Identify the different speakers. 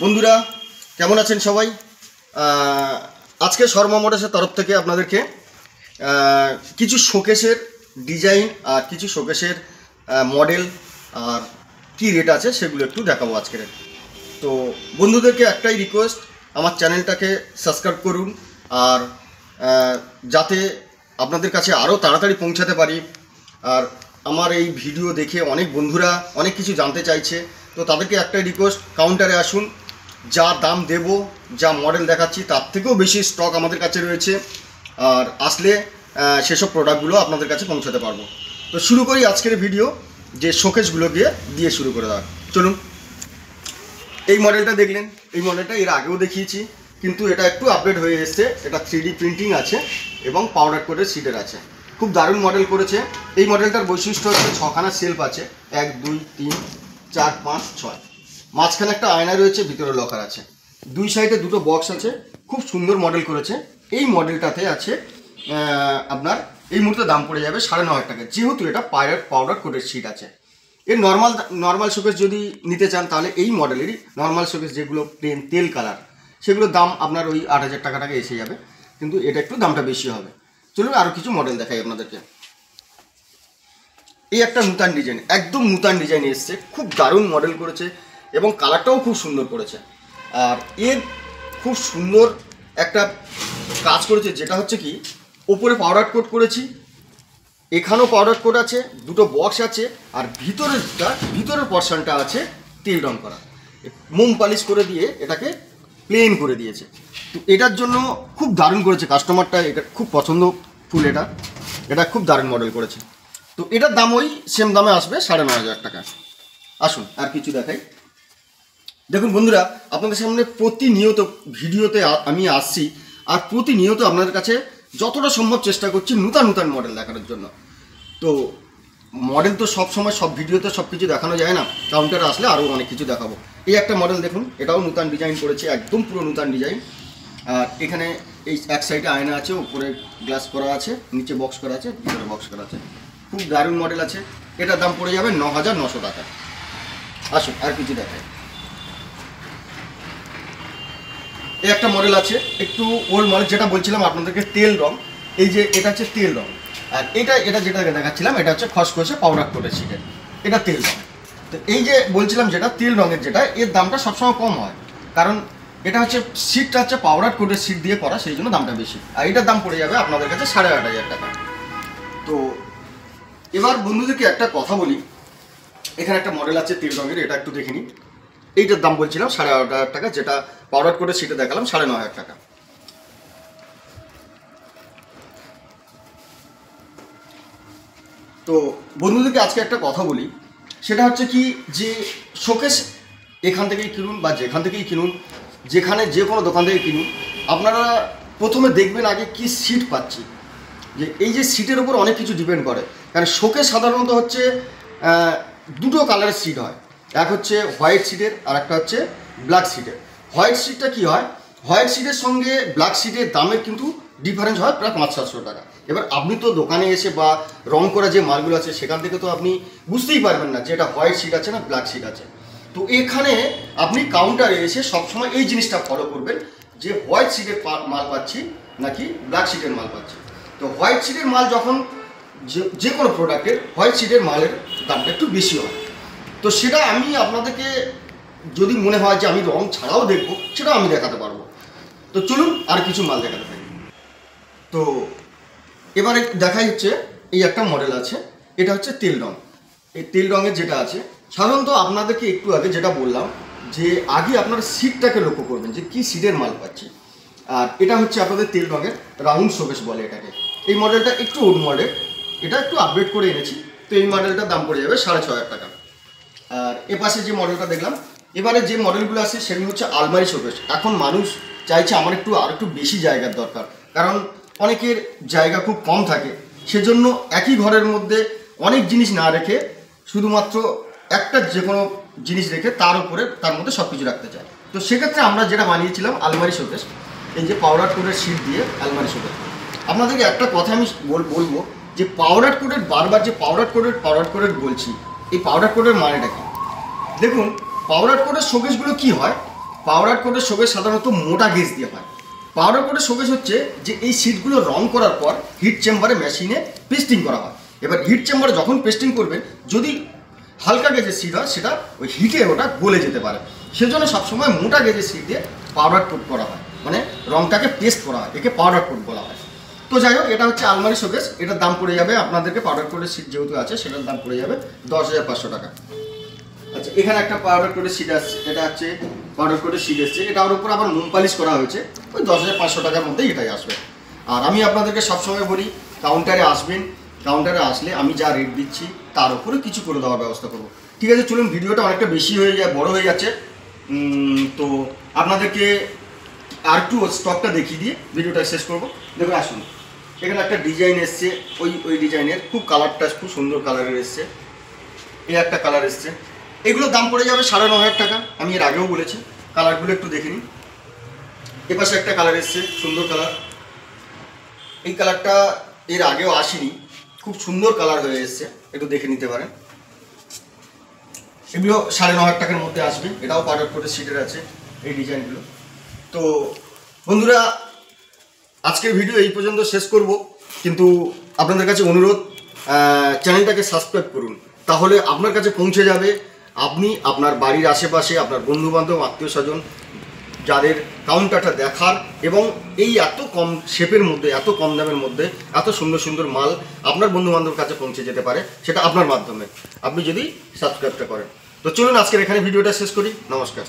Speaker 1: বন্ধুরা কেমন আছেন সবাই? আজকে শর্মা মোটরসের তরফ থেকে আপনাদেরকে কিছু শোকেসের ডিজাইন আর কিছু শোকেসের মডেল আর কি রেট আছে সেগুলো একটু দেখাবো আজকের। তো বন্ধুদেরকে একটাই রিকোয়েস্ট, আমার চ্যানেলটাকে সাবস্ক্রাইব করুন আর যাতে আপনাদের কাছে আরও তাড়াতাড়ি পৌঁছাতে পারি। আর আমার এই ভিডিও দেখে অনেক বন্ধুরা অনেক কিছু জানতে চাইছে, তো তাদেরকে একটাই রিকোয়েস্ট, কাউন্টারে আসুন। যা দাম দেব, যা মডেল দেখাচ্ছি তার থেকেও বেশি স্টক আমাদের কাছে রয়েছে, আর আসলে সেসব প্রোডাক্টগুলো আপনাদের কাছে পৌঁছাতে পারবো। তো শুরু করি আজকের ভিডিও, যে শোকেসগুলোকে দিয়ে শুরু করে দেওয়া। চলুন। এই মডেলটা দেখলেন, এই মডেলটা এর আগেও দেখিয়েছি, কিন্তু এটা একটু আপডেট হয়ে এসছে। এটা 3D প্রিন্টিং আছে এবং পাউডার কোটের সিটের আছে। খুব দারুণ মডেল করেছে। এই মডেলটার বৈশিষ্ট্য হচ্ছে 6খানা সেলফ আছে, 1 2 3 4 5 6। মাঝখানে একটা আয়না রয়েছে, ভিতরে লকার আছে, দুই সাইডে দুটো বক্স আছে। খুব সুন্দর মডেল করেছে। এই মডেলটাতে আছে আপনার এই মুহূর্তে দাম পড়ে যাবে 9,500 টাকা, যেহেতু এটা পাউডার কোটের সিট আছে। এর নর্মাল শোকেস যদি নিতে চান তাহলে এই মডেলেরই নর্মাল শোকেস যেগুলো প্লেন তেল কালার, সেগুলোর দাম আপনার ওই 8,000 টাকা এসে যাবে, কিন্তু এটা একটু দামটা বেশি হবে। চলুন আরও কিছু মডেল দেখাই আপনাদেরকে। এই একটা নূতন ডিজাইন, একদম নূতন ডিজাইন এসছে, খুব দারুণ মডেল করেছে এবং কালারটাও খুব সুন্দর করেছে। আর এর খুব সুন্দর একটা কাজ করেছে, যেটা হচ্ছে কি, ওপরে পাউডার কোট করেছি, এখানেও পাউডার কোট আছে, দুটো বক্স আছে, আর ভিতরের পোর্শনটা আছে তেল রং করা, মোম পালিশ করে দিয়ে এটাকে প্লেন করে দিয়েছে। তো এটার জন্য খুব দারুণ করেছে কাস্টমারটা, এটা খুব পছন্দ ফুল, এটা খুব দারুণ মডেল করেছে। তো এটার দাম ওই সেম দামে আসবে 9,500 টাকা। আসুন আর কিছু দেখাই। দেখুন বন্ধুরা, আপনাদের সামনে প্রতিনিয়ত ভিডিওতে আমি আসছি, আর প্রতিনিয়ত আপনাদের কাছে যতটা সম্ভব চেষ্টা করছি নূতন মডেল দেখানোর জন্য। তো মডেল তো সব সময় সব ভিডিওতে সব কিছু দেখানো যায় না, কাউন্টারে আসলে আরও অনেক কিছু দেখাবো। এই একটা মডেল দেখুন, এটাও নূতন ডিজাইন করেছে, একদম পুরো নূতন ডিজাইন। আর এখানে এই এক সাইডে আয়না আছে, উপরে গ্লাস করা আছে, নিচে বক্স করা আছে, ভিতরে বক্স করা আছে। খুব দারুণ মডেল আছে। এটার দাম পড়ে যাবে 9,900 টাকা। আসুন আর কিছু দেখাই। এই একটা মডেল আছে, একটু ওল্ড মডেল, যেটা বলছিলাম আপনাদেরকে তেল রং। এই যে এটা হচ্ছে তেল রং, আর এটা যেটা দেখাচ্ছিলাম এটা হচ্ছে খসখসে পাউডার কোটের সিটের, এটা তেল রং। তো এই যে বলছিলাম যেটা তেল রঙের, যেটা এর দামটা সবসময় কম হয়, কারণ এটা হচ্ছে সিটটা হচ্ছে পাউডার কোটের সিট দিয়ে করা, সেই জন্য দামটা বেশি। আর এটার দাম পড়ে যাবে আপনাদের কাছে 8,500 টাকা। তো এবার বন্ধুদেরকে একটা কথা বলি, এখানে একটা মডেল আছে তেল রঙের, এটা একটু দেখে নিন। এইটার দাম বলছিলাম 8,500 টাকা, যেটা পাউডার করে সেটা দেখালাম 9,500 টাকা। তো বন্ধুদেরকে আজকে একটা কথা বলি, সেটা হচ্ছে কি, যে শোকেস এখান থেকেই কিনুন বা যেখান থেকেই কিনুন, যেখানে যে কোনো দোকান থেকে কিনুন, আপনারা প্রথমে দেখবেন আগে কি সিট পাচ্ছি। যে এই যে সিটের উপর অনেক কিছু ডিপেন্ড করে, কারণ শোকেস সাধারণত হচ্ছে দুটো কালারের সিট হয়, এক হচ্ছে হোয়াইট সিটের আর একটা হচ্ছে ব্ল্যাক সিটের। হোয়াইট সিটটা কী হয়, হোয়াইট সিটের সঙ্গে ব্ল্যাক সিটের দামের কিন্তু ডিফারেন্স হয় প্রায় 500-700 টাকা। এবার আপনি তো দোকানে এসে বা রং করা যে মালগুলো আছে সেখান থেকে তো আপনি বুঝতেই পারবেন না যে এটা হোয়াইট সিট আছে না ব্ল্যাক সিট আছে। তো এখানে আপনি কাউন্টারে এসে সবসময় এই জিনিসটা ফলো করবেন যে হোয়াইট সিটের মাল পাচ্ছি নাকি ব্ল্যাক সিটের মাল পাচ্ছি। তো হোয়াইট সিটের মাল যখন যে কোনো প্রোডাক্টের হোয়াইট সিটের মালের দামটা একটু বেশি হয়। তো সেটা আমি আপনাদেরকে যদি মনে হয় যে আমি রং ছাড়াও দেখবো, সেটাও আমি দেখাতে পারবো। তো চলুন আর কিছু মাল দেখাতে থাকি। তো এবারে দেখাই হচ্ছে এই একটা মডেল আছে, এটা হচ্ছে তেল রং। এই তেল রঙের যেটা আছে, সাধারণত আপনাদেরকে একটু আগে যেটা বললাম, যে আগে আপনারা সিটটাকে লক্ষ্য করবেন যে কি সিটের মাল পাচ্ছি। আর এটা হচ্ছে আপনাদের তেল রঙের রাউন্ড শোকেস বলে এটাকে। এই মডেলটা একটু ওল্ড মডেল, এটা একটু আপডেট করে এনেছি। তো এই মডেলটার দাম পড়ে যাবে 6,500 টাকা। আর এপাশে যে মডেলটা দেখলাম, এবারে যে মডেলগুলো আছে সেগুলো হচ্ছে আলমারি শোকেস। এখন মানুষ চাইছে আমার আর একটু বেশি জায়গার দরকার, কারণ অনেকের জায়গা খুব কম থাকে, সেজন্য একই ঘরের মধ্যে অনেক জিনিস না রেখে শুধুমাত্র একটা যে কোনো জিনিস রেখে তার মধ্যে সব কিছু রাখতে চায়। তো সেক্ষেত্রে আমরা যেটা বানিয়েছিলাম আলমারি শোকেস, এই যে পাউডার কোটের শিট দিয়ে আলমারি শোকেস। আপনাদেরকে একটা কথা আমি বলবো, যে পাউডার কোটের বারবার যে পাউডার কোটের বলছি, এই পাউডার কোটের মানেটা কি? দেখুন, পাউডার কোটের শোকেসগুলো কি হয়, পাউডার কোটের শোকেস সাধারণত মোটা গেজ দিয়ে হয়। পাউডার কোটের শোকেস হচ্ছে যে এই সিটগুলো রং করার পর হিট চেম্বারে মেশিনে পেস্টিং করা হয়। এবার হিট চেম্বারে যখন পেস্টিং করবেন, যদি হালকা গেজের সিট হয় সেটা ওই হিটে ওটা গলে যেতে পারে, সেজন্য সবসময় মোটা গেজের সিট দিয়ে পাউডার কোট করা হয়, মানে রংটাকে পেস্ট করা হয়, একে পাউডার কোট বলা হয়। তো যাই হোক, এটা হচ্ছে আলমারি শোকেস। এটার দাম পড়ে যাবে আপনাদেরকে, পাউডার কোটের সিট যেহেতু আছে সেটার দাম পড়ে যাবে 10,500 টাকা। আচ্ছা, এখানে একটা পাউডার কোটের সিট আসছে, এটা হচ্ছে পাউডার কোটের সিট এসছে, এটার উপর আবার মোম পালিশ করা হয়েছে, ওই 10,500 টাকার মধ্যেই এটাই আসবে। আর আমি আপনাদেরকে সবসময় বলি, কাউন্টারে আসবেন, কাউন্টারে আসলে আমি যা রেট দিচ্ছি তার উপরে কিছু করে দেওয়ার ব্যবস্থা করবো। ঠিক আছে, চলুন, ভিডিওটা অনেকটা বেশি হয়ে যায়, বড় হয়ে যাচ্ছে, তো আপনাদেরকে আর একটু স্টকটা দেখিয়ে দিয়ে ভিডিওটা শেষ করবো। দেখুন, আসুন, এখানে একটা ডিজাইন এসছে, ওই ডিজাইনের খুব কালারটা খুব সুন্দর কালারের এসছে, এই একটা কালার এসছে, এগুলোর দাম পড়ে যাবে 9,500 টাকা। আমি এর আগেও বলেছি, কালারগুলো একটু দেখে নিন। এপাশে একটা কালার এসছে, সুন্দর কালার, এই কালারটা এর আগেও আসেনি, খুব সুন্দর কালার হয়ে এসছে, একটু দেখে নিতে পারেন। এগুলো 9,500 টাকার মধ্যে আসবে, এটাও পাউডার কোটের সিটের আছে এই ডিজাইনগুলো। তো বন্ধুরা, আজকের ভিডিও এই পর্যন্ত শেষ করব, কিন্তু আপনাদের কাছে অনুরোধ, চ্যানেলটাকে সাবস্ক্রাইব করুন, তাহলে আপনার কাছে পৌঁছে যাবে, আপনি আপনার বাড়ির আশেপাশে আপনার বন্ধুবান্ধব আত্মীয় স্বজন যাদের কাউন্টারটা দেখার, এবং এই এত কম শেপের মধ্যে, এত কম দামের মধ্যে এত সুন্দর সুন্দর মাল আপনার বন্ধুবান্ধবের কাছে পৌঁছে যেতে পারে, সেটা আপনার মাধ্যমে, আপনি যদি সাবস্ক্রাইবটা করেন। তো চলুন, আজকের এখানে ভিডিওটা শেষ করি। নমস্কার।